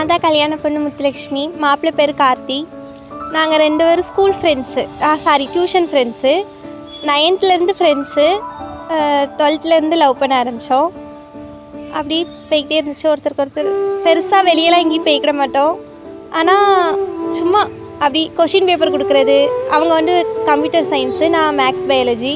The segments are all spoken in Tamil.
நான் தான் கல்யாண பொண்ணு முத்துலக்ஷ்மி. மாப்பிள்ளை பேர் கார்த்தி. நாங்கள் 2 பேரும் school friends, tuition friends. 9th friends. 12th love பண்ண ஆரம்பித்தோம். அப்படி போய்கிட்டே இருந்துச்சு. ஒருத்தருக்கு ஒருத்தர் பெருசாக வெளியெல்லாம் எங்கேயும் போய்க்கிட மாட்டோம். ஆனால் சும்மா அப்படி கொஷின் பேப்பர் கொடுக்குறது. அவங்க வந்து கம்ப்யூட்டர் சயின்ஸு, நான் மேக்ஸ் பயாலஜி.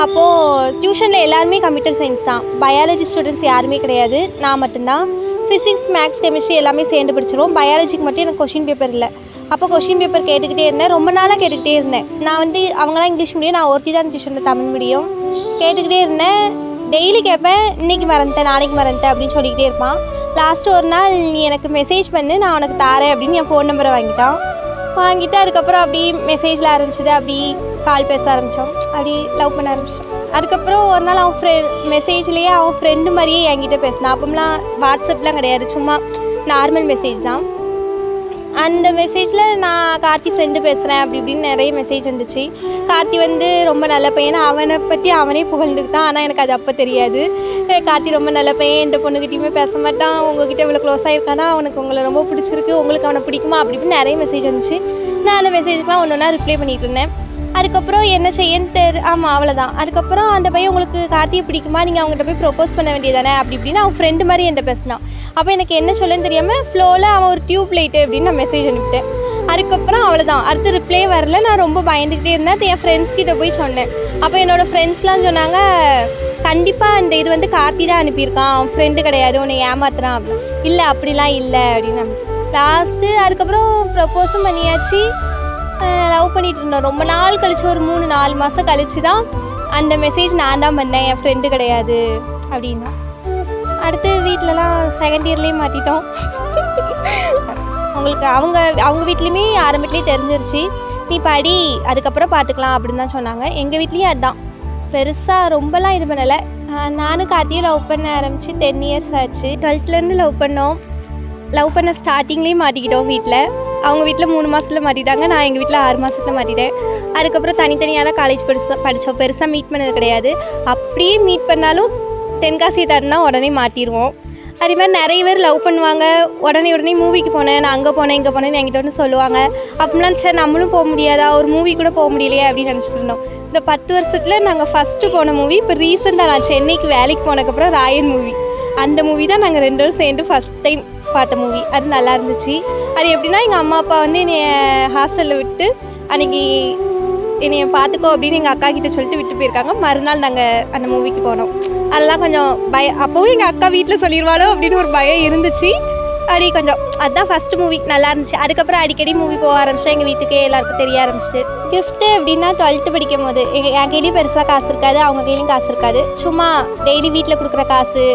அப்போது டியூஷனில் எல்லாருமே கம்ப்யூட்டர் சயின்ஸ் தான். பயாலஜி ஸ்டூடெண்ட்ஸ் யாருமே கிடையாது, நான் மட்டும்தான். ஃபிசிக்ஸ், மேக்ஸ், கெமிஸ்ட்ரி எல்லாமே சேர்ந்து படிச்சிடுவோம். பயாலஜிக்கு மட்டும் எனக்கு கொஷின் பேப்பர் இல்லை. அப்போ கொஷின் பேப்பர் கேட்டுக்கிட்டே இருந்தேன். ரொம்ப நாளாக கேட்டுக்கிட்டே இருந்தேன். நான் வந்து அவங்களாம் இங்கிலீஷ் மீடியம், நான் ஒருத்தி தான் டியூஷனில் தமிழ் மீடியம். கேட்டுக்கிட்டே இருந்தேன். டெய்லி கேட்பேன், இன்றைக்கி மறந்துட்டேன், நாளைக்கு மறந்துட்டேன் அப்படின்னு சொல்லிக்கிட்டே இருப்பான். லாஸ்ட்டு ஒரு நாள், நீ எனக்கு மெசேஜ் பண்ணு, நான் உனக்கு தாரேன் அப்படின்னு என் ஃபோன் நம்பரை வாங்கிட்டு அதுக்கப்புறம் அப்படி மெசேஜில் ஆரம்பிச்சது. அப்படி கால் பேச ஆரம்பித்தோம். அப்படி லவ் பண்ண ஆரம்பிச்சிட்டோம். அதுக்கப்புறம் ஒரு நாள் அவன் மெசேஜ்லேயே அவன் ஃப்ரெண்டு மாதிரியே என்கிட்ட பேசினான். அப்போம்லாம் வாட்ஸ்அப்லாம் கிடையாது, சும்மா நார்மல் மெசேஜ் தான். அந்த மெசேஜில் நான் கார்த்தி ஃப்ரெண்டு பேசுகிறேன் அப்படி இப்படின்னு நிறைய மெசேஜ் வந்துச்சு. கார்த்தி வந்து ரொம்ப நல்ல பையன், அவனை பற்றி அவனே புகழ்ந்துக்கிட்டான். ஆனால் எனக்கு அது அப்போ தெரியாது. கார்த்தி ரொம்ப நல்ல பையன், இந்த பொண்ணுக்கிட்டையுமே பேச மாட்டான், உங்ககிட்ட இவ்வளோ க்ளோஸாக இருக்கானா, அவனுக்கு உங்களை ரொம்ப பிடிச்சிருக்கு, உங்களுக்கு அவனை பிடிக்குமா அப்படி இப்படின்னு நிறைய மெசேஜ் வந்துச்சு. நான் அந்த மெசேஜுக்குலாம் ஒன்று ஒன்றா ரிப்ளை பண்ணிகிட்டு இருந்தேன். அதுக்கப்புறம் என்ன செய்யன்னு ஆமாம் அவ்வளோதான். அதுக்கப்புறம் அந்த பையன் உங்களுக்கு கார்த்தியை பிடிக்குமா, நீங்கள் அவங்ககிட்ட போய் ப்ரொப்போஸ் பண்ண வேண்டியதானே அப்படி இப்படின்னு அவன் ஃப்ரெண்டு மாதிரி என்கிட்ட பேசினான். அப்போ எனக்கு என்ன சொல்லன்னு தெரியாமல் ஃப்ளோவில் அவன் ஒரு டியூப் லைட்டு அப்படின்னு நான் மெசேஜ் அனுப்பிட்டேன். அதுக்கப்புறம் அவ்வளோதான், அடுத்து ரிப்ளே வரல. நான் ரொம்ப பயந்துக்கிட்டே இருந்தேன். என் ஃப்ரெண்ட்ஸ்கிட்ட போய் சொன்னேன். அப்போ என்னோடய ஃப்ரெண்ட்ஸ்லாம் சொன்னாங்க, கண்டிப்பாக அந்த இது வந்து கார்த்தி தான் அனுப்பியிருக்கான், அவன் ஃப்ரெண்டு கிடையாது, உன்னை ஏமாத்துறான் அப்படின்னு. இல்லை அப்படிலாம் இல்லை அப்படின்னு. லாஸ்ட்டு அதுக்கப்புறம் ப்ரப்போஸும் பண்ணியாச்சு. லவ் பண்ணிகிட்டு இருந்தோம். ரொம்ப நாள் கழிச்சு, ஒரு 3-4 மாதம் கழிச்சு தான் அந்த மெசேஜ் நான் தான் பண்ணேன், என் ஃப்ரெண்டு கிடையாது அப்படின்னா. அடுத்து வீட்டிலலாம் செகண்ட் இயர்லேயே மாட்டிட்டோம். அவங்களுக்கு அவங்க வீட்லேயுமே ஆரம்பத்துலேயே தெரிஞ்சிருச்சு, நீ படி அதுக்கப்புறம் பார்த்துக்கலாம் அப்படின்னு தான் சொன்னாங்க. எங்கள் வீட்லேயும் அதுதான், பெருசாக ரொம்பலாம் இது பண்ணலை. நானும் கார்த்தியும் லவ் பண்ண ஆரம்பித்து 10 years ஆச்சு. 12th லவ் பண்ணோம். லவ் பண்ண ஸ்டார்டிங்லேயே மாட்டிக்கிட்டோம் வீட்டில். அவங்க வீட்டில் 3 மாதத்தில் மாட்டிட்டாங்க, நான் எங்கள் வீட்டில் 6 மாதத்தில் மாட்டிட்டேன். அதுக்கப்புறம் தனித்தனியாக தான் காலேஜ் படித்தோம். பெருசாக மீட் பண்ணது கிடையாது. அப்படியே மீட் பண்ணாலும் தென்காசி தரனா உடனே மாட்டிடுவோம். அதே மாதிரி நிறைய பேர் லவ் பண்ணுவாங்க, உடனே மூவிக்கு போனேன், நான் அங்கே போனேன் இங்கே போனேன்னு என்கிட்ட வந்து சொல்லுவாங்க. அப்படிலாம் சரி நம்மளும் போக முடியாதா, ஒரு மூவி கூட போக முடியலையே அப்படின்னு நினச்சிட்டு இருந்தோம். இந்த 10 வருஷத்தில் நாங்கள் ஃபஸ்ட்டு போன மூவி, இப்போ ரீசெண்டாக நான் சென்னைக்கு வேலைக்கு போனதுக்கப்புறம் ராயன் மூவி, அந்த மூவி தான் நாங்கள் 2 பேரும் சேர்ந்து ஃபஸ்ட் டைம் பார்த்த மூவி. அது நல்லா இருந்துச்சு. அது எப்படின்னா, எங்கள் அம்மா அப்பா வந்து என்னை ஹாஸ்டலில் விட்டு அன்றைக்கி என்னை பார்த்துக்கோ அப்படின்னு எங்கள் அக்கா கிட்டே சொல்லிட்டு விட்டு போயிருக்காங்க. மறுநாள் நாங்கள் அந்த மூவிக்கு போனோம். அதெல்லாம் கொஞ்சம் அப்போவும் எங்கள் அக்கா வீட்டில் சொல்லிடுவாளோ அப்படின்னு ஒரு பயம் இருந்துச்சு. அப்படி கொஞ்சம் அதுதான் ஃபஸ்ட்டு மூவி, நல்லா இருந்துச்சு. அதுக்கப்புறம் அடிக்கடி மூவி போக ஆரம்பிச்சேன். எங்கள் வீட்டுக்கே எல்லாருக்கும் தெரிய ஆரம்பிச்சிட்டு. கிஃப்ட்டு அப்படின்னா 12th படிக்கும் போது என் கையிலையும் பெருசாக காசு இருக்காது, அவங்க கையிலையும் காசு இருக்காது. சும்மா டெய்லி வீட்டில் கொடுக்குற காசு.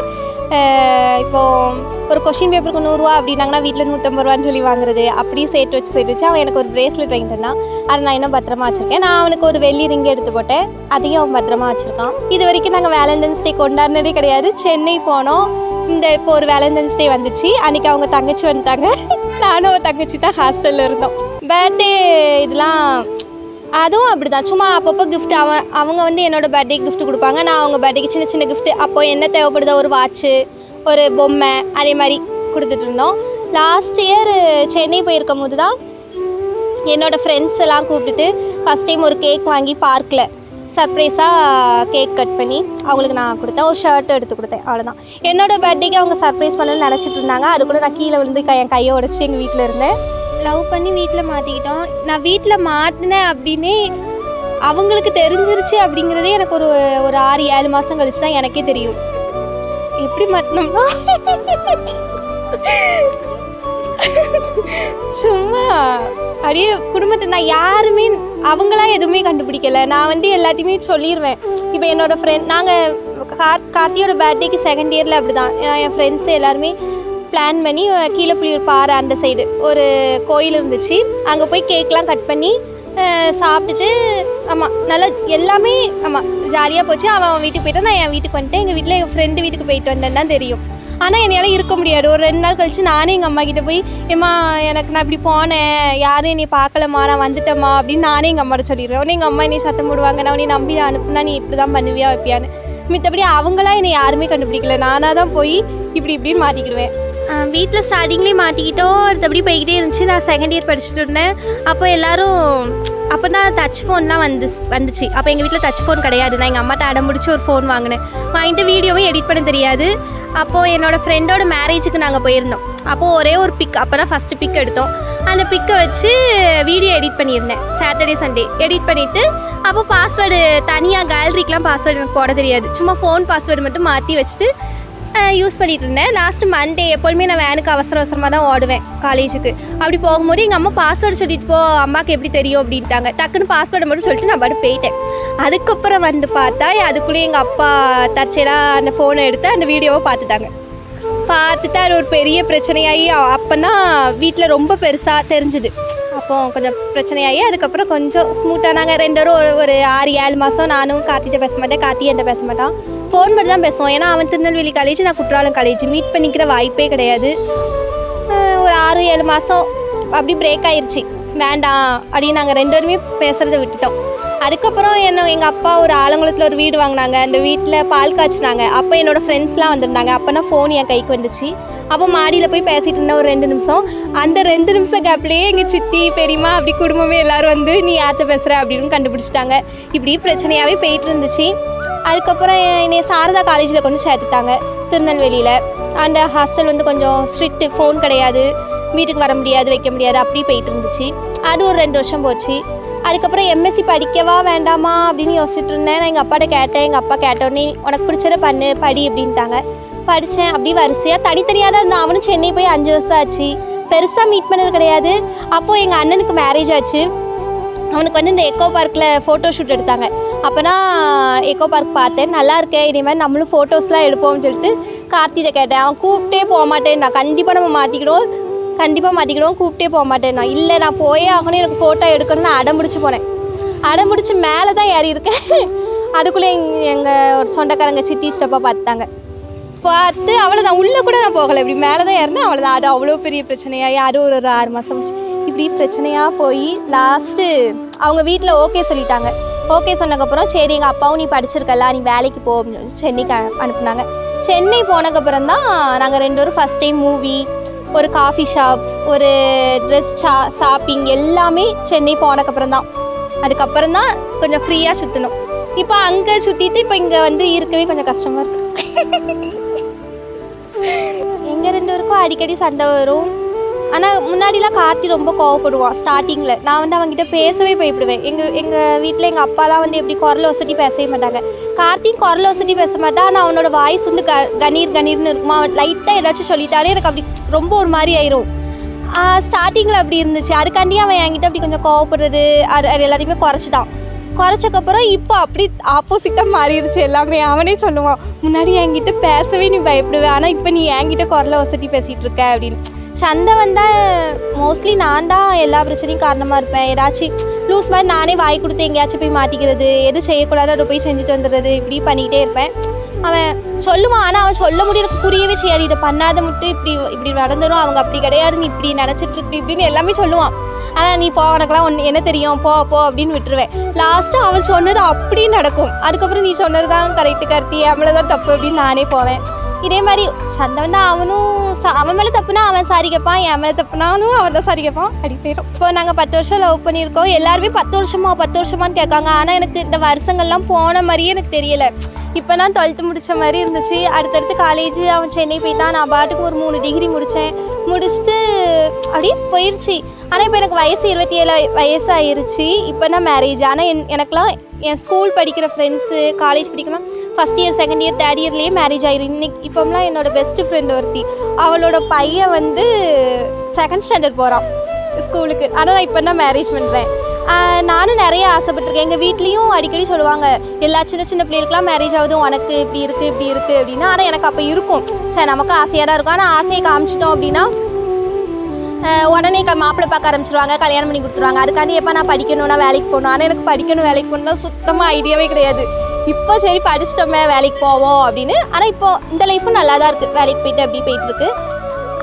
இப்போது ஒரு கொஷின் பேப்பருக்கு 100 ரூபா அப்படின்னாங்கன்னா வீட்டில் 150 ரூபான்னு சொல்லி வாங்குறது. அப்படியே சேர்த்து வச்சு அவன் எனக்கு ஒரு பிரேஸ்லெட் வாங்கி தந்தான். அதை நான் இன்னும் பத்திரமா வச்சுருக்கேன். நான் அவனுக்கு ஒரு வெள்ளி ரிங்கு எடுத்து போட்டேன், அதையும் அவன் பத்திரமா வச்சுருக்கான். இது வரைக்கும் நாங்கள் வேலண்டைன்ஸ் டே கொண்டாடினதே கிடையாது. சென்னை போனோம். இப்போ ஒரு வேலண்டைன்ஸ் டே வந்துச்சு. அன்றைக்கி அவங்க தங்கச்சி வந்துட்டாங்க. நானும் அவன் தங்கச்சி தான் ஹாஸ்டலில் இருந்தோம். பர்த்டே இதெல்லாம் அதுவும் அப்படி தான், சும்மா அப்பப்போ கிஃப்ட் அவங்க வந்து என்னோடய பர்த்டே கிஃப்ட் கொடுப்பாங்க, நான் அவங்க பர்த்டேக்கு சின்ன சின்ன கிஃப்ட்டு. அப்போ என்ன தேவைப்படுதோ, ஒரு வாட்ச்சு, ஒரு பொம்மை, அதே மாதிரி கொடுத்துட்டு இருந்தோம். லாஸ்ட் இயர் சென்னை போயிருக்கும் போது தான் என்னோடய ஃப்ரெண்ட்ஸ் எல்லாம் கூப்பிட்டுட்டு ஃபஸ்ட் டைம் ஒரு கேக் வாங்கி பார்க்கில் சர்ப்ரைஸாக கேக் கட் பண்ணி அவங்களுக்கு நான் கொடுத்தேன். ஒரு ஷர்ட் எடுத்து கொடுத்தேன், அவ்வளோதான். என்னோடய பர்த்டேக்கு அவங்க சர்ப்ரைஸ் பண்ணணும்னு நினச்சிட்டு இருந்தாங்க. அது கூட நான் கீழே விழுந்து என் கையை உடச்சி எங்கள் வீட்டில் இருந்தேன். லவ் பண்ணி வீட்டில் மாட்டிக்கிட்டோம். நான் வீட்டில் மாட்டினேன் அப்படின்னே அவங்களுக்கு தெரிஞ்சிருச்சு அப்படிங்கிறதே எனக்கு ஒரு 6-7 மாதம் கழிச்சு தான் எனக்கே தெரியும். எப்படி மாட்டினோம்னா, சும்மா அப்படியே குடும்பத்தை நான் யாருமே அவங்களாம் எதுவுமே கண்டுபிடிக்கலை. நான் வந்து எல்லாத்தையுமே சொல்லிடுவேன். இப்போ என்னோடய ஃப்ரெண்ட், நாங்கள் கார்த்தியோட பர்த்டேக்கு செகண்ட் இயரில் அப்படி தான் என் ஃப்ரெண்ட்ஸு எல்லாருமே பிளான் பண்ணி கீழப்புலியூர் பாறை அந்த சைடு ஒரு கோயில் இருந்துச்சு, அங்கே போய் கேக்லாம் கட் பண்ணி சாப்பிட்டுட்டு, ஆமாம் நல்லா எல்லாமே ஆமாம் ஜாலியாக போச்சு. அவன் வீட்டுக்கு போய்ட்டு நான் என் வீட்டுக்கு வந்துட்டேன். எங்கள் வீட்டில் எங்கள் ஃப்ரெண்டு வீட்டுக்கு போயிட்டு வந்தேன்னு தான் தெரியும். ஆனால் என்னால் இருக்க முடியாது. ஒரு 2 நாள் கழிச்சு நானே எங்கள் அம்மா கிட்டே போய், ஏம்மா எனக்கு நான் இப்படி போனேன், யாரும் என்னை பார்க்கலம்மா, நான் வந்துட்டேம்மா அப்படின்னு நானே எங்கள் அம்மாட்ட சொல்லிடுவேன். உடனே எங்கள் அம்மா என்னை சத்தம் போடுவாங்க, நான் உன்னை நம்பி நான் அனுப்புனா நீ இப்படி தான் பண்ணுவியா வைப்பியான்னு. மித்தபடி அவங்களாம் என்னை யாருமே கண்டுபிடிக்கல, நானாக தான் போய் இப்படின்னு மாட்டிக்கிடுவேன். வீட்டில் ஸ்டார்டிங்லேயே மாட்டிக்கிட்டோம். அடுத்தபடி போய்கிட்டே இருந்துச்சு. நான் செகண்ட் இயர் படிச்சுட்டு இருந்தேன். அப்போ எல்லோரும் அப்போ தான் டச் ஃபோன்லாம் வந்துச்சு. அப்போ எங்கள் வீட்டில் டச் ஃபோன் கிடையாது. நான் எங்கள் அம்மாட்ட அடம் பிடிச்சி ஒரு ஃபோன் வாங்கினேன். வாங்கிட்டு வீடியோவும் எடிட் பண்ண தெரியாது. அப்போது என்னோடய ஃப்ரெண்டோட மேரேஜுக்கு நாங்கள் போயிருந்தோம். அப்போது ஒரே ஒரு பிக், அப்போ தான் ஃபஸ்ட்டு பிக் எடுத்தோம். அந்த பிக்கை வச்சு வீடியோ எடிட் பண்ணியிருந்தேன். சாட்டர்டே சண்டே எடிட் பண்ணிவிட்டு அப்போ பாஸ்வேர்டு தனியாக கேலரிக்கெலாம் பாஸ்வேர்டு எனக்கு போட தெரியாது. சும்மா ஃபோன் பாஸ்வேர்டு மட்டும் மாற்றி வச்சுட்டு யூஸ் பண்ணிகிட்டு இருந்தேன். லாஸ்ட்டு மண்டே எப்போதுமே நான் வேனுக்கு அவசரமாக தான் ஓடுவேன் காலேஜுக்கு. அப்படி போகும்போது எங்கள் அம்மா பாஸ்வேர்டு சொல்லிட்டு போ, அம்மாவுக்கு எப்படி தெரியும் அப்படின்ட்டாங்க. டக்குன்னு பாஸ்வேர்டை மட்டும் சொல்லிட்டு நான் பாட்டு போயிட்டேன். அதுக்கப்புறம் வந்து பார்த்தா அதுக்குள்ளேயே எங்கள் அப்பா தற்செயலாக அந்த ஃபோனை எடுத்து அந்த வீடியோவை பார்த்துட்டு அது ஒரு பெரிய பிரச்சனையாகி அப்போ தான் வீட்டில் ரொம்ப பெருசாக தெரிஞ்சுது. அப்போ கொஞ்சம் பிரச்சனையாகி அதுக்கப்புறம் கொஞ்சம் ஸ்மூத்தாக நாங்கள் 2 பேரும் ஒரு 6-7 மாதம் நானும் கார்த்திகிட்ட பேச மாட்டேன், கார்த்தி என்கிட்ட பேச மாட்டான். ஃபோன் மட்டும் தான் பேசுவோம். ஏன்னா அவன் திருநெல்வேலி காலேஜ், நான் குற்றாலம் காலேஜ். மீட் பண்ணிக்கிற வாய்ப்பே கிடையாது. ஒரு 6-7 மாதம் அப்படி பிரேக் ஆயிடுச்சு. வேண்டாம் அப்படின்னு நாங்கள் 2 பேருமே பேசுகிறத விட்டுட்டோம். அதுக்கப்புறம் எங்கள் அப்பா ஒரு ஆலங்குளத்தில் ஒரு வீடு வாங்கினாங்க. அந்த வீட்டில் பால் காய்ச்சினாங்க. அப்போ என்னோடய ஃப்ரெண்ட்ஸ்லாம் வந்திருந்தாங்க. அப்போ நான் ஃபோன் என் கைக்கு வந்துச்சு. அப்போ மாடியில் போய் பேசிகிட்டு இருந்தேன் ஒரு 2 நிமிஷம். அந்த 2 நிமிஷம் கேப்லேயே எங்கள் சித்தி பெரியம்மா அப்படி குடும்பமே எல்லோரும் வந்து நீ யார்கிட்ட பேசுகிற அப்படின்னு கண்டுபிடிச்சிட்டாங்க. இப்படி பிரச்சனையாகவே போயிட்டு இருந்துச்சு. அதுக்கப்புறம் என்னை சாரதா காலேஜில் கொண்டு சேர்த்துட்டாங்க திருநெல்வேலியில். அந்த ஹாஸ்டல் வந்து கொஞ்சம் ஸ்ட்ரிக்ட்டு, ஃபோன் கிடையாது, வீட்டுக்கு வர முடியாது, வைக்க முடியாது, அப்படி போயிட்டு இருந்துச்சு. அது ஒரு 2 வருஷம் போச்சு. அதுக்கப்புறம் எம்எஸ்சி படிக்கவா வேண்டாமா அப்படின்னு யோசிச்சுட்டு இருந்தேன். நான் எங்கள் அப்பாட்ட கேட்டேன். எங்கள் அப்பா கேட்டோடனே உனக்கு பிடிச்சத படி அப்படின்ட்டாங்க. படித்தேன். அப்படி வரிசையாக தனித்தனியாக தான் இருந்தேன். அவனும் சென்னை போய் 5 வருஷம் ஆச்சு. பெருசாக மீட் பண்ணது கிடையாது. அப்போது எங்கள் அண்ணனுக்கு மேரேஜ் ஆச்சு. அவனுக்கு வந்து இந்த எக்கோ பார்க்கில் ஃபோட்டோ ஷூட் எடுத்தாங்க. அப்போ நான் எக்கோ பார்க் பார்த்தேன். நல்லா இருக்கேன், இதே மாதிரி நம்மளும் ஃபோட்டோஸ்லாம் எடுப்போம்னு சொல்லிட்டு கார்த்திகிட்ட கேட்டேன். அவன் கூப்பிட்டே போக மாட்டேன். நான் கண்டிப்பாக நம்ம மாற்றிக்கிடுவோம், கூப்பிட்டே போக மாட்டேன். நான் இல்லை, நான் போயே ஆகணும், எனக்கு ஃபோட்டோ எடுக்கணும்னு அடம்பிடிச்சு போனேன். அடம்பிடிச்சு மேலே தான் ஏறி இருக்கேன். அதுக்குள்ளே எங்கள் ஒரு சொந்தக்காரங்க சித்தி ஸ்டெப்பாக பார்த்து அவ்வளோதான். உள்ளே கூட நான் போகலை, இப்படி மேலே தான் ஏறினேன். அவ்வளோதான். அது அவ்வளோ பெரிய பிரச்சனையாக யாரும் ஒரு 6 மாதம் இப்படி பிரச்சனையாக போய் லாஸ்ட்டு அவங்க வீட்டில் ஓகே சொல்லிட்டாங்க. ஓகே சொன்னதுக்கப்புறம் சரி எங்கள் அப்பாவும் நீ படிச்சிருக்கல, நீ வேலைக்கு போ அப்படின்னு சொல்லி சென்னைக்கு அனுப்புனாங்க. சென்னை போனதுக்கப்புறம் தான் நாங்கள் 2 பேரும் ஃபஸ்ட் டைம் மூவி, ஒரு காஃபி ஷாப், ஒரு ட்ரெஸ் ஷாப்பிங் எல்லாமே சென்னை போனதுக்கப்புறம் தான். அதுக்கப்புறம் தான் கொஞ்சம் ஃப்ரீயாக சுற்றணும். இப்போ அங்கே சுற்றிட்டு இப்போ இங்கே வந்து இருக்கவே கொஞ்சம் கஷ்டமாக இருக்குது. எங்கள் 2 பேருக்கும் அடிக்கடி சண்டை வரும். ஆனால் முன்னாடிலாம் கார்த்தி ரொம்ப கோவப்படுவான் ஸ்டார்டிங்கில். நான் வந்து அவங்ககிட்ட பேசவே பயப்படுவேன். எங்கள் வீட்டில் எங்கள் அப்பாலாம் வந்து எப்படி குரல் வசதி பேசவே மாட்டாங்க. கார்த்தியும் குரல் வசதி பேச மாட்டான். ஆனால் அவனோட வாய்ஸ் வந்து கணீர்னு இருக்குமா. அவன் லைட்டாக ஏதாச்சும் சொல்லிட்டாலே எனக்கு அப்படி ரொம்ப ஒரு மாதிரி ஆயிரும். ஸ்டார்டிங்கில் அப்படி இருந்துச்சு. அதுக்காண்டி அவன் என்கிட்ட அப்படி கொஞ்சம் கோவப்படுறது அது எல்லாத்தையுமே குறைச்சக்கப்புறம் இப்போ அப்படி ஆப்போசிட்டாக மாறிடுச்சு எல்லாமே. அவனே சொல்லுவான், முன்னாடி என்கிட்ட பேசவே நீ பயப்படுவேன், ஆனால் இப்போ நீ என்கிட்ட குரலை வசதி பேசிகிட்டு இருக்க அப்படின்னு. சண்டை வந்தால் மோஸ்ட்லி நான் தான் எல்லா பிரச்சனையும் காரணமாக இருப்பேன். ஏதாச்சும் லூஸ் மாதிரி நானே வாய் கொடுத்து எங்கேயாச்சும் போய் மாட்டிக்கிறது, எது செய்யக்கூடாது அதை போய் செஞ்சுட்டு வந்துடுறது, இப்படி பண்ணிக்கிட்டே இருப்பேன். அவன் சொல்லுவான், ஆனால் அவன் சொல்ல முடியும் எனக்கு புரியவே செய்யாது. இதை பண்ணாத மட்டும் இப்படி நடந்துடும், அவங்க அப்படி கிடையாது, நீ இப்படி நினச்சிட்டு இப்படின்னு எல்லாமே சொல்லுவான். ஆனால் நீ உனக்கெல்லாம் என்ன தெரியும், போ அப்படின்னு விட்டுருவேன். லாஸ்ட்டு அவன் சொன்னது அப்படியே நடக்கும். அதுக்கப்புறம் நீ சொன்னது தான் கரெக்டு கார்த்தி, அவளை தான் தப்பு அப்படின்னு நானே போவேன். இதே மாதிரி சண்டை வந்து அவன் மேலே தப்புனா அவன் சாரி கேட்பான், என் மேலே தப்புனாலும் அவன் தான் சாரி கேட்பான். அப்படி போயிடும். இப்போ நாங்கள் 10 வருஷம் லவ் பண்ணியிருக்கோம். எல்லாருமே 10 வருஷமான்னு கேட்காங்க. ஆனால் எனக்கு இந்த வருஷங்கள்லாம் போன மாதிரியே எனக்கு தெரியலை. இப்போ நான் 12th முடித்த மாதிரி இருந்துச்சு. அடுத்தடுத்து காலேஜ் அவன் சென்னை போய்தான். நான் பாட்டுக்கு ஒரு 3 டிகிரி முடிச்சுட்டு அப்படியே போயிடுச்சு. ஆனால் இப்போ எனக்கு வயசு 27 வயசு ஆயிடுச்சு. இப்போ தான் மேரேஜ். ஆனால் எனக்குலாம் என் ஸ்கூல் படிக்கிற ஃப்ரெண்ட்ஸு, காலேஜ் படிக்கலாம் first year, second year, third இயர்லேயே மேரேஜ் ஆயிரும். இப்போலாம் என்னோடய பெஸ்ட்டு ஃப்ரெண்டு ஒருத்தி, அவளோட பையன் வந்து 2nd ஸ்டாண்டர்ட் போகிறான் ஸ்கூலுக்கு. ஆனால் நான் இப்போ தான் மேரேஜ் பண்ணுறேன். நானும் நிறைய ஆசைப்பட்டிருக்கேன். எங்கள் வீட்லேயும் அடிக்கடி சொல்லுவாங்க, எல்லா சின்ன பிள்ளைகளுக்குலாம் மேரேஜ் ஆகுது, உனக்கு இப்படி இருக்குது அப்படின்னா. ஆனால் எனக்கு அப்போ இருக்கும், சரி நமக்கு ஆசையாக தான் இருக்கும். ஆனால் ஆசையை காமிச்சிட்டோம் அப்படின்னா உடனே மாப்பிள்ளை பார்க்க ஆரம்பிச்சிருவாங்க, கல்யாணம் பண்ணி கொடுத்துருவாங்க. அதுக்காண்டி எப்போ நான் படிக்கணும், நான் வேலைக்கு போகணும். ஆனால் எனக்கு வேலைக்கு போகணுன்னா சுத்தமாக ஐடியாவே கிடையாது. இப்போ சரி படிச்சிட்டோமே வேலைக்கு போவோம் அப்படின்னு. ஆனால் இப்போ இந்த லைஃப்பும் நல்லா தான் இருக்குது, வேலைக்கு போயிட்டு அப்படி போயிட்டுருக்கு.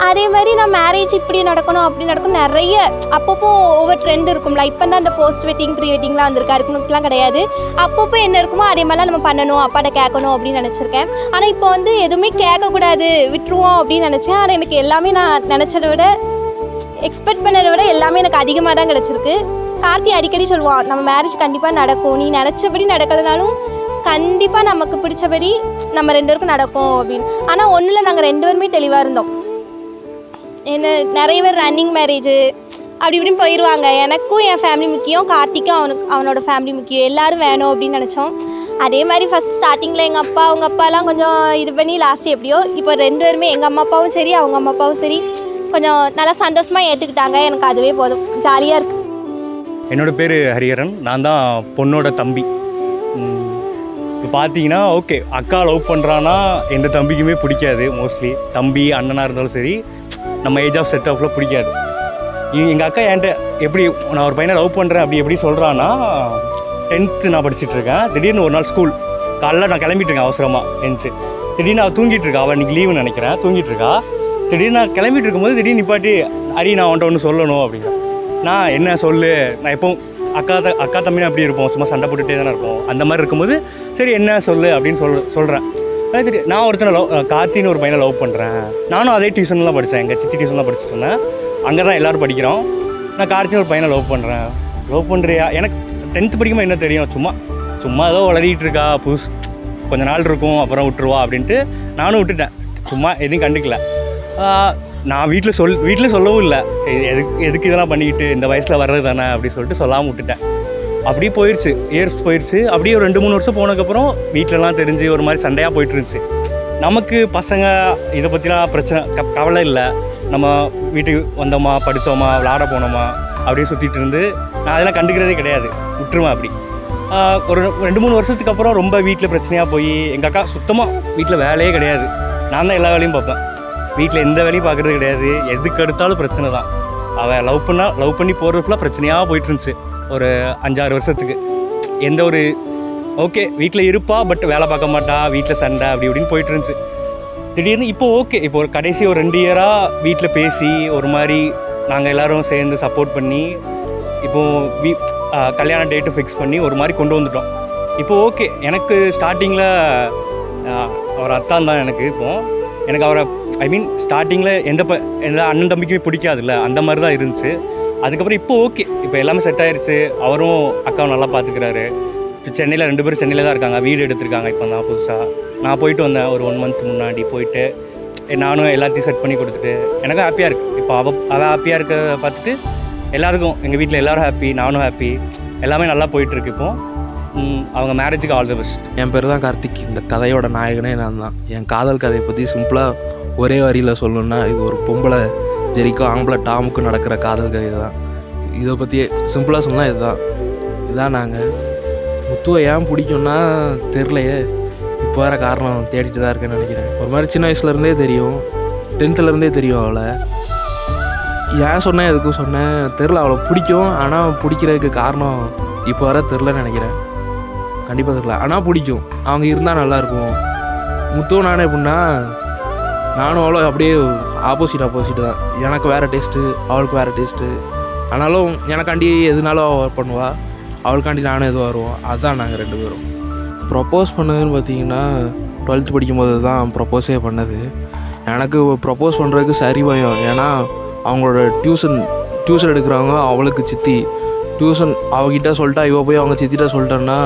அதே மாதிரி நான் மேரேஜ் இப்படி நடக்கணும் அப்படி நடக்கணும் நிறைய அப்பப்போ ஒவ்வொரு ட்ரெண்ட் இருக்கும்ல. இப்போ தான் அந்த போஸ்ட் வெட்டிங் ப்ரீ வெட்டிங்லாம் வந்திருக்கா இருக்குனுக்குலாம் கிடையாது. அப்பப்போ என்ன இருக்குமோ அதே மாதிரிலாம் நம்ம பண்ணணும், அப்பாட்ட கேட்கணும் அப்படின்னு நினச்சிருக்கேன். ஆனால் இப்போ வந்து எதுவுமே கேட்கக்கூடாது, விட்டுருவோம் அப்படின்னு நினச்சேன். ஆனால் எனக்கு எல்லாமே நான் நினச்சதை விட எக்ஸ்பெக்ட் பண்ணதை விட எல்லாமே எனக்கு அதிகமாக தான் கிடச்சிருக்கு. கார்த்தி அடிக்கடி சொல்லுவான், நம்ம மேரேஜ் கண்டிப்பாக நடக்கும், நீ நினச்சபடி நடக்கலைனாலும் கண்டிப்பாக நமக்கு பிடிச்சபடி நம்ம 2 பேருக்கும் நடக்கும் அப்படின்னு. ஆனால் ஒன்றில் நாங்கள் 2 பேருமே தெளிவாக இருந்தோம். என்ன நிறைய பேர் ரன்னிங் மேரேஜ் அப்படி இப்படின்னு போயிடுவாங்க. எனக்கும் என் ஃபேமிலி முக்கியம், கார்த்திக்கும் அவனோட ஃபேமிலி முக்கியம், எல்லோரும் வேணும் அப்படின்னு நினச்சோம். அதே மாதிரி ஃபஸ்ட் ஸ்டார்டிங்கில் எங்கள் அப்பா அவங்க அப்பாலாம் கொஞ்சம் இது பண்ணி லாஸ்ட்டு எப்படியோ இப்போ 2 பேருமே எங்கள் அம்மா அப்பாவும் சரி அவங்க அம்மா அப்பாவும் சரி கொஞ்சம் நல்லா சந்தோஷமாக ஏற்றுக்கிட்டாங்க. எனக்கு அதுவே போதும், ஜாலியாக இருக்குது. என்னோடய பேர் ஹரிஹரன். நான் தான் பொண்ணோட தம்பி. இப்போ பார்த்தீங்கன்னா ஓகே, அக்கா லவ் பண்ணுறான்னா எந்த தம்பிக்குமே பிடிக்காது. மோஸ்ட்லி தம்பி அண்ணனாக இருந்தாலும் சரி நம்ம ஏஜ் ஆஃப் செட் ஆஃபில் பிடிக்காது. எங்கள் அக்கா என்கிட்ட எப்படி நான் ஒரு பையனை லவ் பண்ணுறேன் அப்படி எப்படி சொல்கிறான்னா, 10th நான் படிச்சுட்ருக்கேன். திடீர்னு ஒரு நாள் ஸ்கூல் காலைல நான் கிளம்பிட்டுருக்கேன் அவசரமாக எந்திச்சு. திடீர்னு அவள் தூங்கிட்டு இருக்கா, அவள் இன்றைக்கி லீவுன்னு நினைக்கிறேன், தூங்கிட்டு இருக்கா. திடீர்னு நான் கிளம்பிட்டு இருக்கும்போது திடீர்னு நிப்பாட்டி அரி நான் அவன்கிட்ட ஒன்று சொல்லணும் அப்படிங்கிற. நான் என்ன சொல்லு, நான் எப்போ அக்கா தம்பினா எப்படி இருப்போம், சும்மா சண்டை போட்டுகிட்டே தானே இருப்போம். அந்த மாதிரி இருக்கும்போது சரி என்ன சொல்லு அப்படின்னு சொல்கிறேன். அதே தெரியும் நான் ஒருத்தனை கார்த்தின்னு ஒரு பையனை லவ் பண்ணுறேன். நானும் அதே டியூஷன்லாம் படித்தேன், எங்கள் சித்தி டியூஷன்லாம் படிச்சுட்டு இருந்தேன். அங்கே தான் எல்லோரும் படிக்கிறோம். நான் கார்த்தின்னு ஒரு பையனை லவ் பண்ணுறேன். லவ் பண்ணுறியா? எனக்கு 10th படிக்கும்போது என்ன தெரியும், சும்மா ஏதோ வளரிட்டு இருக்கா, கொஞ்ச நாள் இருக்கும் அப்புறம் விட்டுருவா அப்படின்ட்டு நானும் விட்டுட்டேன். சும்மா எதையும் கண்டுக்கல. நான் வீட்டில் சொல்லவும் இல்லை, எதுக்கு இதெல்லாம் பண்ணிக்கிட்டு இந்த வயசில் வர்றது தானே அப்படி சொல்லிட்டு சொல்லாமல் விட்டுட்டேன். அப்படியே போயிடுச்சு, இயர்ஸ் போயிடுச்சு. அப்படியே ஒரு 2-3 வருஷம் போனதுக்கப்புறம் வீட்டிலலாம் தெரிஞ்சு ஒரு மாதிரி சண்டையாக போயிட்டு இருந்துச்சு. நமக்கு பசங்க இதை பற்றிலாம் பிரச்சனை கவலை இல்லை. நம்ம வீட்டுக்கு வந்தோமா, படித்தோமா, விளாட போனோமா அப்படியே சுற்றிட்டு இருந்து நான் அதெல்லாம் கண்டுக்கிறதே கிடையாது, விட்டுருவேன். அப்படி ஒரு 2-3 வருஷத்துக்கு அப்புறம் ரொம்ப வீட்டில் பிரச்சனையாக போய் எங்கள் அக்கா சுத்தமாக வீட்டில் வேலையே கிடையாது. நான் தான் எல்லா வேலையும் பார்ப்பேன், வீட்டில் எந்த வேலையும் பார்க்குறது கிடையாது. எதுக்கு எடுத்தாலும் பிரச்சனை தான். அவள் லவ் பண்ணி போகிறதுக்குலாம் பிரச்சனையாக போயிட்டு இருந்துச்சு ஒரு 5-6 வருஷத்துக்கு. எந்த ஒரு ஓகே வீட்டில் இருப்பா, பட் வேலை பார்க்க மாட்டா, வீட்டில் சண்டை அப்படி இப்படின்னு போயிட்டு இருந்துச்சு. திடீர்னு இப்போ ஓகே, இப்போ ஒரு கடைசி ஒரு 2 இயராக வீட்டில் பேசி ஒரு மாதிரி நாங்கள் எல்லோரும் சேர்ந்து சப்போர்ட் பண்ணி இப்போது கல்யாண டேட்டு ஃபிக்ஸ் பண்ணி ஒரு மாதிரி கொண்டு வந்துட்டோம். இப்போது ஓகே. எனக்கு ஸ்டார்டிங்கில் அவர் அத்தான் தான் எனக்கு அவரை ஸ்டார்டிங்கில் எந்த அண்ணன் தம்பிக்குமே பிடிக்காதுல்ல, அந்த மாதிரி தான் இருந்துச்சு. அதுக்கப்புறம் இப்போ ஓகே, இப்போ எல்லாமே செட் ஆயிடுச்சு. அவரும் அக்காவும் நல்லா பார்த்துக்கிறாரு. இப்போ சென்னையில் 2 பேரும் சென்னையில் தான் இருக்காங்க, வீடு எடுத்திருக்காங்க இப்போ தான் புதுசாக. நான் போயிட்டு வந்தேன் ஒரு 1 month முன்னாடி. போயிட்டு நானும் எல்லாத்தையும் செட் பண்ணி கொடுத்துட்டு எனக்கும் ஹாப்பியாக இருக்குது. இப்போ அவள் ஹாப்பியாக இருக்க பார்த்துட்டு எல்லாருக்கும் எங்கள் வீட்டில் எல்லோரும் ஹாப்பி, நானும் ஹாப்பி, எல்லாமே நல்லா போயிட்டுருக்கு. இப்போது அவங்க மேரேஜுக்கு ஆல் தி பெஸ்ட். என் பேர் தான் கார்த்திக். இந்த கதையோட நாயகனே நான் தான். என் காதல் கதையை பற்றி சிம்பிளாக ஒரே வரியில் சொல்லணுன்னா, இது ஒரு பொம்பளை ஜெரிக்கும் ஆம்பளை டாமுக்கும் நடக்கிற காதல் கதை தான். இதை பற்றி சிம்பிளாக சொன்னால் இதுதான் நாங்கள். முத்துவை ஏன் பிடிக்கும்னா தெரிலையே, இப்போ வேறு காரணம் தேடிட்டு தான் இருக்கேன்னு நினைக்கிறேன். ஒரு மாதிரி சின்ன வயசுலேருந்தே தெரியும், 10th தெரியும் அவளை. ஏன் சொன்னேன் எதுக்கும் சொன்னேன் தெரில, அவளை பிடிக்கும். ஆனால் பிடிக்கிறதுக்கு காரணம் இப்போ வர தெரிலன்னு நினைக்கிறேன். கண்டிப்பாக தெரில, ஆனால் பிடிக்கும். அவங்க இருந்தால் நல்லாயிருக்கும். முத்துவ நானே எப்படின்னா, நானும் அவ்வளோ அப்படியே ஆப்போசிட் தான். எனக்கு வேறு டேஸ்ட்டு, அவளுக்கு வேறு டேஸ்ட்டு. ஆனாலும் எனக்காண்டி எதுனாலும் அவள் பண்ணுவாள், அவளுக்காண்டி நானும் எதுவும் வருவோம். அதுதான் நாங்கள் 2 பேரும். ப்ரப்போஸ் பண்ணதுன்னு பார்த்தீங்கன்னா 12th படிக்கும்போது தான் ப்ரப்போஸே பண்ணது. எனக்கு ப்ரப்போஸ் பண்ணுறதுக்கு சரி பயம். ஏன்னா அவங்களோட டியூஷன் எடுக்கிறவங்க அவளுக்கு சித்தி. டியூஷன் அவகிட்ட சொல்லிட்டா, இவள் போய் அவங்க சித்திட்ட சொல்லிட்டேன்னா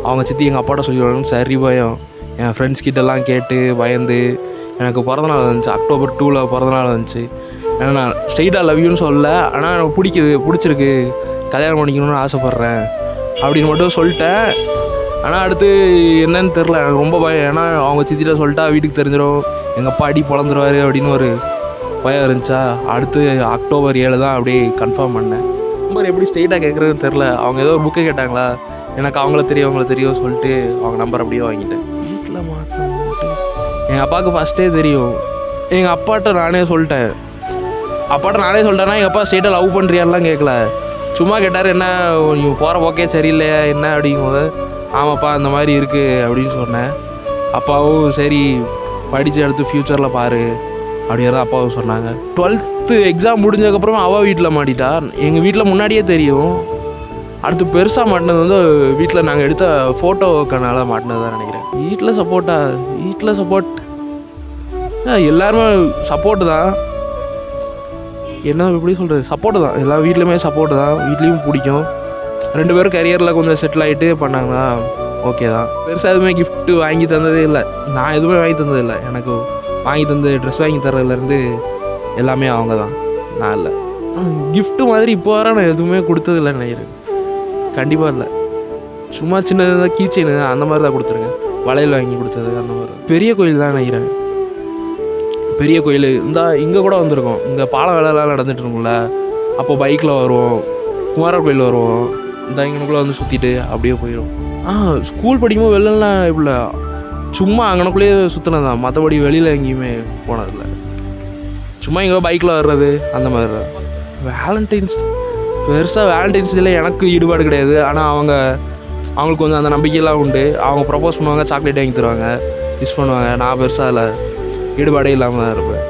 அவங்க சித்தி எங்கள் அப்பாட்ட சொல்லிடுவாங்கன்னு சரி பயம். என் ஃப்ரெண்ட்ஸ் கிட்டலாம் கேட்டு பயந்து. எனக்கு பிறந்தநாள் வந்துச்சு, October 2 பிறந்தநாள் வந்துச்சு. ஏன்னா நான் ஸ்ட்ரெயிட்டாக லவ் யூன்னு சொல்லலை, ஆனால் எனக்கு பிடிச்சிருக்கு, கல்யாணம் பண்ணிக்கணும்னு ஆசைப்பட்றேன் அப்படின்னு மட்டும் சொல்லிட்டேன். ஆனால் அடுத்து என்னன்னு தெரில, எனக்கு ரொம்ப பயம். ஏன்னா அவங்க சித்திட்ட சொல்லிட்டா வீட்டுக்கு தெரிஞ்சிடும், எங்கள் அப்பா அடி பொழந்துருவார் அப்படின்னு ஒரு பயம் இருந்துச்சா. அடுத்து October 7 தான் அப்படியே கன்ஃபார்ம் பண்ணேன். நம்பர் எப்படி ஸ்ட்ரெயிட்டாக கேட்குறதுன்னு தெரில. அவங்க ஏதோ ஒரு புக்கு கேட்டாங்களா, எனக்கு அவங்கள தெரியும் சொல்லிட்டு அவங்க நம்பர் அப்படியே வாங்கிட்டேன். வீட்டில் மாட்டேன். எங்கள் அப்பாவுக்கு ஃபஸ்ட்டே தெரியும். எங்கள் அப்பாட்ட நானே சொல்லிட்டேன்னா எங்கள் அப்பா ஸ்ட்ரெயிட்டாக லவ் பண்ணுறியாலாம் கேட்கல, சும்மா கேட்டார், என்ன நீ போகிற போக்கே சரியில்லையா என்ன அப்படிங்கும்போது, ஆமாப்பா அந்த மாதிரி இருக்குது அப்படின்னு சொன்னேன். அப்பாவும் சரி படித்து எடுத்து ஃப்யூச்சரில் பாரு அப்படிங்கிறத அப்பாவும் சொன்னாங்க. 12th எக்ஸாம் முடிஞ்சதுக்கப்புறமா அவள் வீட்டில் மாட்டிட்டா. எங்கள் வீட்டில் முன்னாடியே தெரியும். அடுத்து பெருசாக மாட்டினது வந்து வீட்டில் நாங்கள் எடுத்த ஃபோட்டோக்கனால மாட்டினது தான் நினைக்கிறேன். வீட்டில் சப்போர்ட் எல்லாருமே சப்போர்ட்டு தான். என்ன எப்படி சொல்கிறது, சப்போர்ட்டு தான். எல்லா வீட்லேயுமே சப்போர்ட்டு தான். வீட்லேயும் பிடிக்கும். 2 பேரும் கரியரில் கொஞ்சம் செட்டில் ஆகிட்டு பண்ணாங்கன்னா ஓகே தான். பெருசாக எதுவுமே கிஃப்ட்டு வாங்கி தந்ததே இல்லை. நான் எதுவுமே வாங்கி தந்தது இல்லை. எனக்கு வாங்கி தந்து ட்ரெஸ் வாங்கி தர்றதுலேருந்து எல்லாமே அவங்க தான், நான் இல்லை. கிஃப்ட்டு மாதிரி இப்போ வர நான் எதுவுமே கொடுத்ததில்லைன்னு நினைக்கிறேன். கண்டிப்பாக இல்லை. சும்மா சின்னதாக கீச்செயின் அந்த மாதிரி தான் கொடுத்துருக்கேன். வளையல் வாங்கி கொடுத்தது அந்த மாதிரி. பெரிய கோயில் தான் நினைக்கிறேன். பெரிய கோயில் இங்கே கூட வந்திருக்கோம். இங்கே பால வேலைலாம் நடந்துட்டு இருக்கும்ல, அப்போ பைக்கில் வருவோம், குமாரர் கோயில் வருவோம். இங்கனுக்குள்ளே வந்து சுற்றிட்டு அப்படியே போயிடும். ஸ்கூல் படிக்கும்போது வெளிலலாம் இப்படி சும்மா அங்கனக்குள்ளேயே சுற்றினது தான். மற்றபடி வெளியில் எங்கேயுமே போனதில்லை. சும்மா இங்கே பைக்கில் வர்றது அந்த மாதிரி தான். வேலண்டைன்ஸ் பெருசாக வேலண்டைன்ஸ் டேல எனக்கு ஈடுபாடு கிடையாது. ஆனால் அவங்களுக்கு கொஞ்சம் அந்த நம்பிக்கையெல்லாம் உண்டு. அவங்க ப்ரப்போஸ் பண்ணுவாங்க, சாக்லேட் வாங்கி தருவாங்க, விஷ் பண்ணுவாங்க. நான் பெருசாக அதில் ஈடுபாடே இல்லாமல் தான் இருப்பேன்.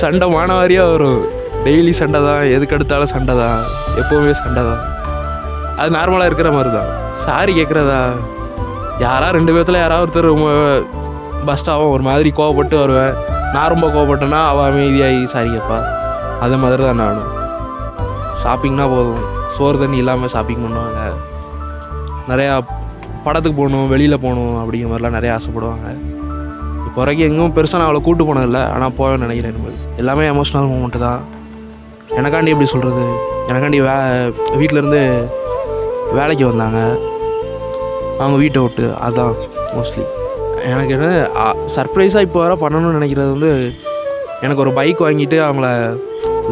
சண்டை மானவாரியாக வரும். டெய்லி சண்டை தான், எதுக்கு எடுத்தாலும் சண்டை தான், எப்போவுமே சண்டை தான். அது நார்மலாக இருக்கிற மாதிரி தான். சாரி கேட்குறதா, யாராவது 2 பேர்த்தில் யாராவது ஒருத்தர் ரொம்ப பஸ்ட்டாகவும் ஒரு மாதிரி கோவப்பட்டு வருவேன். நான் ரொம்ப கோவப்பட்டேன்னா அவள் அமைதியாகி சாரி கேட்பா. அது மாதிரி தான் நானும். ஷாப்பிங்னா போதும், சோறு தண்ணி இல்லாமல் ஷாப்பிங் பண்ணுவாங்க. நிறையா படத்துக்கு போகணும், வெளியில் போகணும் அப்படிங்கிற மாதிரிலாம் நிறையா ஆசைப்படுவாங்க. இப்போ வரைக்கும் எங்கேயும் பெருசாக நான் அவளை கூப்பிட்டு போனதில்லை. ஆனால் போவேன்னு நினைக்கிறேன். இனிமேல் எல்லாமே எமோஷ்னல் மூமெண்ட்டு தான். எனக்காண்டி எப்படி சொல்கிறது, எனக்காண்டி வீட்டிலேருந்து வேலைக்கு வந்தாங்க அவங்க வீட்டை விட்டு. அதுதான் மோஸ்ட்லி எனக்கு என்ன சர்ப்ரைஸாக இப்போ வர பண்ணணும்னு நினைக்கிறது வந்து, எனக்கு ஒரு பைக் வாங்கிட்டு அவங்கள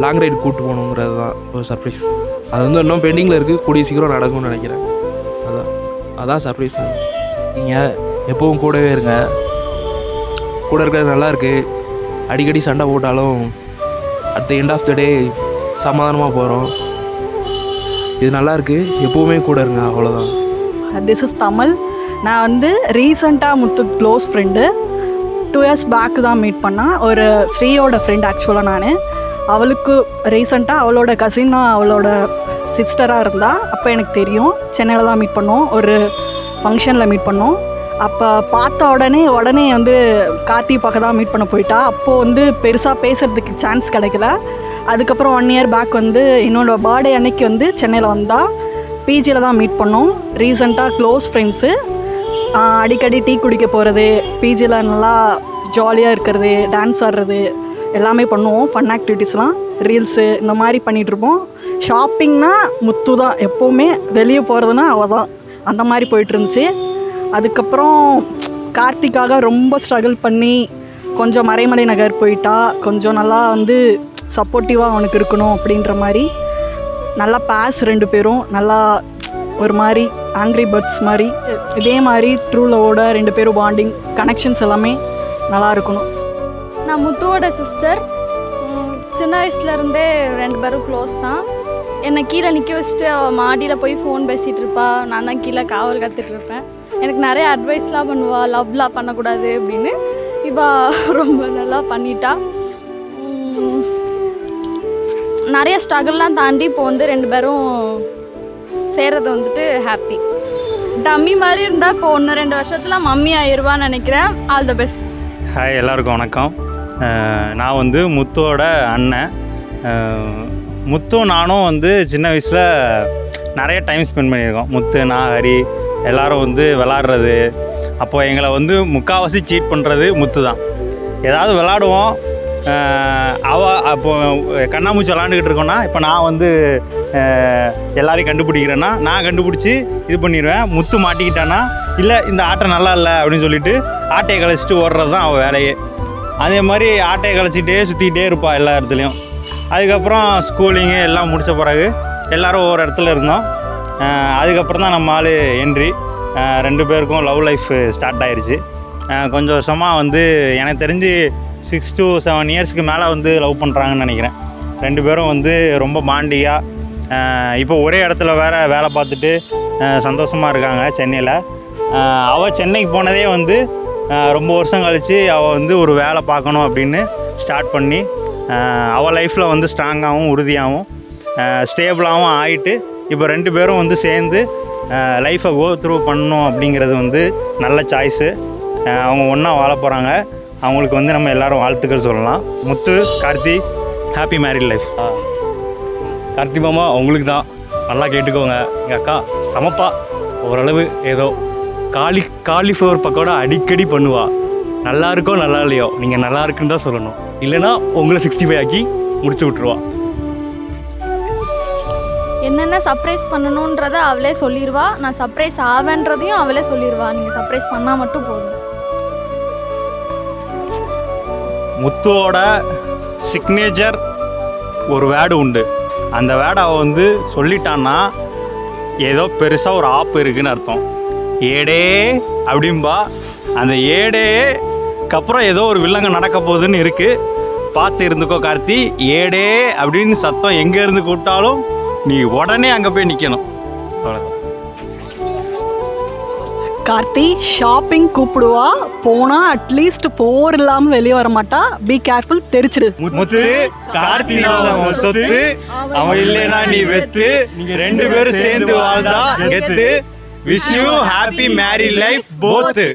லாங் ரைடு கூப்பிட்டு போகணுங்கிறது தான் ஒரு சர்ப்ரைஸ். அது வந்து இன்னும் பெண்டிங்கில் இருக்குது, கூடிய சீக்கிரம் நடக்கும்னு நினைக்கிறேன். அதான் சர்ப்ரைஸ். நீங்கள் எப்போவும் கூடவே இருங்க. கூட இருக்கிறது நல்லாயிருக்கு. அடிக்கடி சண்டை போட்டாலும் at the end of the day சமாதானமாக போகிறோம். இது நல்லாயிருக்கு. எப்போவுமே கூட இருங்க, அவ்வளோதான். This is Tamil. நான் வந்து ரீசெண்டாக Muthu close friend. 2 years back தான் மீட் பண்ணேன். ஒரு ஸ்ரீயோட ஃப்ரெண்ட் ஆக்சுவலாக. நான் அவளுக்கு ரீசெண்டாக அவளோட கசினாக அவளோட சிஸ்டராக இருந்தா. அப்போ எனக்கு தெரியும். சென்னையில் தான் மீட் பண்ணோம். ஒரு ஃபங்க்ஷனில் மீட் பண்ணோம். அப்போ பார்த்த உடனே வந்து கார்த்தி பார்க்க தான் மீட் பண்ண போயிட்டா. அப்போது வந்து பெருசாக பேசுகிறதுக்கு சான்ஸ் கிடைக்கல. அதுக்கப்புறம் 1 year பேக் வந்து என்னோட பர்த்டே அன்னைக்கு வந்து சென்னையில் வந்தால் பிஜியில் தான் மீட் பண்ணோம். ரீசெண்டாக க்ளோஸ் ஃப்ரெண்ட்ஸு. அடிக்கடி டீ குடிக்க போகிறது, பிஜியில் நல்லா ஜாலியாக இருக்கிறது, டான்ஸ் ஆடுறது எல்லாமே பண்ணுவோம். ஃபன் ஆக்டிவிட்டீஸ்லாம், ரீல்ஸு இந்த மாதிரி பண்ணிகிட்ருப்போம். ஷாப்பிங்னா முத்து தான். எப்போவுமே வெளியே போகிறதுனா அவள் தான். அந்த மாதிரி போயிட்டுருந்துச்சு. அதுக்கப்புறம் கார்த்திக்காக ரொம்ப ஸ்ட்ரகிள் பண்ணி கொஞ்சம் மறைமலை நகர் போயிட்டா. கொஞ்சம் நல்லா வந்து சப்போர்ட்டிவாக அவனுக்கு இருக்கணும் அப்படின்ற மாதிரி நல்லா பாஸ் 2 பேரும் நல்லா ஒரு மாதிரி ஆங்க்ரி பேர்ட்ஸ் மாதிரி. இதே மாதிரி ட்ரூ லவோட 2 பேரும் பாண்டிங் கனெக்ஷன்ஸ் எல்லாமே நல்லா இருக்கணும். நான் முத்துவோட சிஸ்டர். சின்ன வயசுலேருந்தே 2 பேரும் க்ளோஸ் தான். என்னை கீழே நிற்க வச்சுட்டு அவள் மாடியில் போய் ஃபோன் பேசிகிட்டு இருப்பா. நான் தான் கீழே காவல் கற்றுட்ருப்பேன். எனக்கு நிறைய அட்வைஸ்லாம் பண்ணுவாள், லவ்லாம் பண்ணக்கூடாது அப்படின்னு. இப்போ ரொம்ப நல்லா பண்ணிட்டா. நிறைய ஸ்ட்ரகிள்லாம் தாண்டி இப்போ வந்து 2 பேரும் சேர்றது வந்துட்டு ஹாப்பி. டம்மி மாதிரி இருந்தால் இப்போ 1-2 வருஷத்தில் மம்மி ஆயிடுவான்னு நினைக்கிறேன். All the best. ஹாய், எல்லாருக்கும் வணக்கம். நான் வந்து முத்துவோட அண்ணன். முத்தும் நானும் வந்து சின்ன வயசில் நிறைய டைம் ஸ்பெண்ட் பண்ணியிருக்கோம். முத்து, நான், ஹரி எல்லோரும் வந்து விளாட்றது. அப்போது எங்களை வந்து முக்கால்வாசி சீட் பண்ணுறது முத்து தான். ஏதாவது விளாடுவோம். அப்போ கண்ணாமூச்சி விளாண்டுக்கிட்டு இருக்கோன்னா, இப்போ நான் வந்து எல்லாரையும் கண்டுபிடிக்கிறேன்னா நான் கண்டுபிடிச்சி இது பண்ணிடுவேன். முத்து மாட்டிக்கிட்டானா, இல்லை இந்த ஆட்டை நல்லா இல்லை அப்படின்னு சொல்லிட்டு ஆட்டையை கழிச்சிட்டு ஓடுறது தான் அவள் வேலையே. அதே மாதிரி ஆட்டையை கழிச்சிக்கிட்டே சுற்றிக்கிட்டே இருப்பாள் எல்லா இடத்துலையும். அதுக்கப்புறம் ஸ்கூலிங்கு எல்லாம் முடித்த பிறகு எல்லோரும் ஒவ்வொரு இடத்துல இருந்தோம். அதுக்கப்புறம் தான் நம்ம ஆள் என்ட்ரி. 2 பேருக்கும் லவ் லைஃப் ஸ்டார்ட் ஆகிடுச்சு. கொஞ்சம் வருஷமாக வந்து எனக்கு தெரிஞ்சு 6 to 7 yearsக்கு மேலே வந்து லவ் பண்ணுறாங்கன்னு நினைக்கிறேன். 2 பேரும் வந்து ரொம்ப பாண்டியாக இப்போ ஒரே இடத்துல வேலை பார்த்துட்டு சந்தோஷமாக இருக்காங்க சென்னையில். அவள் சென்னைக்கு போனதே வந்து ரொம்ப வருஷம் கழித்து அவள் வந்து ஒரு வேலை பார்க்கணும் அப்படின்னு ஸ்டார்ட் பண்ணி அவள் லைஃப்பில் வந்து ஸ்ட்ராங்காகவும் உறுதியாகவும் ஸ்டேபிளாகவும் ஆகிட்டு இப்போ 2 பேரும் வந்து சேர்ந்து லைஃப்பை கோ த்ரூ பண்ணணும் அப்படிங்கிறது வந்து நல்ல சாய்ஸு. அவங்க ஒன்றா வாழ போகிறாங்க. அவங்களுக்கு வந்து நம்ம எல்லோரும் வாழ்த்துக்கள் சொல்லலாம். Muthu, Karthi, happy married life. Karthi மாமா உங்களுக்கு தான், நல்லா கேட்டுக்கோங்க. எங்கள் அக்கா சமப்பா ஓரளவு ஏதோ காலிஃப்ளவர் பக்கோடா அடிக்கடி பண்ணுவா. நல்லா இருக்கோ நல்லா இல்லையோ நீங்கள் நல்லா இருக்குன்னு தான் சொல்லணும், இல்லைனா உங்களை 65 ஆக்கி முடிச்சு விட்ருவா. என்னென்ன சர்ப்ரைஸ் பண்ணணுன்றத அவளே சொல்லிடுவா. நான் சர்ப்ரைஸ் ஆவேன்றதையும் அவளே சொல்லிடுவா. நீங்கள் சர்ப்ரைஸ் பண்ணால் மட்டும் போதும். முத்துவோட சிக்னேச்சர் ஒரு வேர்டு உண்டு. அந்த வேர்டை அவள் வந்து சொல்லிட்டான்னா ஏதோ பெருசாக ஒரு ஆப்பு இருக்குதுன்னு அர்த்தம். ஏடே அப்படின்பா. அந்த ஏடேக்கப்புறம் ஏதோ ஒரு வில்லங்க நடக்க போகுதுன்னு இருக்குது. பார்த்து இருந்துக்கோ கார்த்தி. ஏடே அப்படின்னு சத்தம் எங்கே இருந்து கூப்பிட்டாலும் நீ உடனே அங்கே போய் நிற்கணும். அவ்வளோதான். கார்த்தி ஷாப்பிங் கூப்பிடுவா, போனால் அட்லீஸ்ட் போர் இல்லாமல் வெளியே வர மாட்டா. பி கேர்ஃபுல், தெரிச்சிடு. முத்து கார்த்தி சொத்து, அவன் இல்லைனா நீ வெத்து. நீங்க 2 பேரும் சேர்ந்து வாழ்ந்தா கெத்து. Wish you happy married life both.